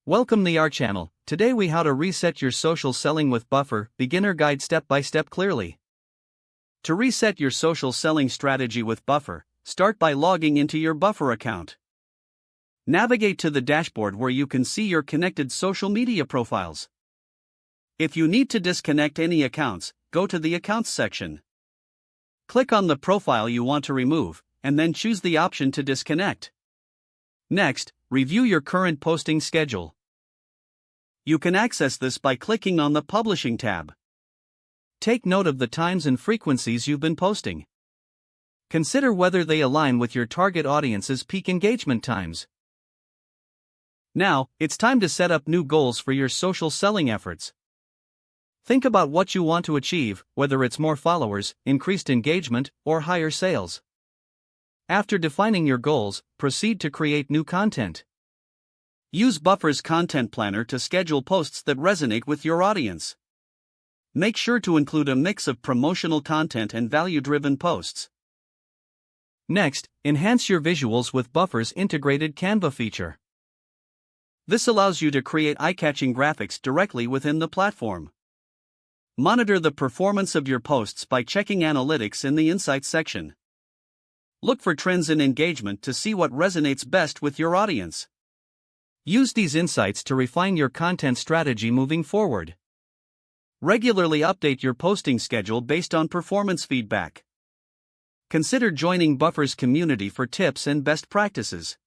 Welcome to our channel. Today we how to reset your social selling with Buffer, beginner guide step by step clearly. To reset your social selling strategy with Buffer, start by logging into your Buffer account. Navigate to the dashboard where you can see your connected social media profiles. If you need to disconnect any accounts, go to the Accounts section. Click on the profile you want to remove, and then choose the option to disconnect. Next, review your current posting schedule. You can access this by clicking on the Publishing tab. Take note of the times and frequencies you've been posting. Consider whether they align with your target audience's peak engagement times. Now, it's time to set up new goals for your social selling efforts. Think about what you want to achieve, whether it's more followers, increased engagement, or higher sales. After defining your goals, proceed to create new content. Use Buffer's content planner to schedule posts that resonate with your audience. Make sure to include a mix of promotional content and value-driven posts. Next, enhance your visuals with Buffer's integrated Canva feature. This allows you to create eye-catching graphics directly within the platform. Monitor the performance of your posts by checking analytics in the Insights section. Look for trends in engagement to see what resonates best with your audience. Use these insights to refine your content strategy moving forward. Regularly update your posting schedule based on performance feedback. Consider joining Buffer's community for tips and best practices.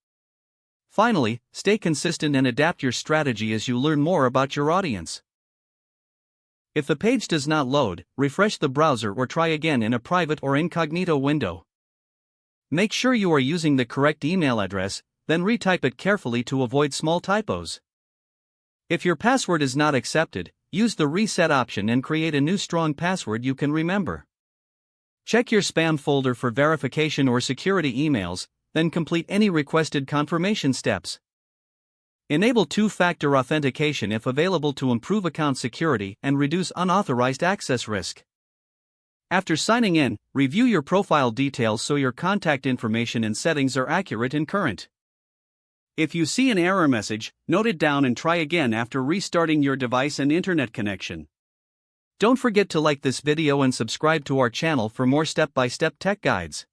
Finally, stay consistent and adapt your strategy as you learn more about your audience. If the page does not load, refresh the browser or try again in a private or incognito window. Make sure you are using the correct email address, then retype it carefully to avoid small typos. If your password is not accepted, use the reset option and create a new strong password you can remember. Check your spam folder for verification or security emails, then complete any requested confirmation steps. Enable two-factor authentication if available to improve account security and reduce unauthorized access risk. After signing in, review your profile details so your contact information and settings are accurate and current. If you see an error message, note it down and try again after restarting your device and internet connection. Don't forget to like this video and subscribe to our channel for more step-by-step tech guides.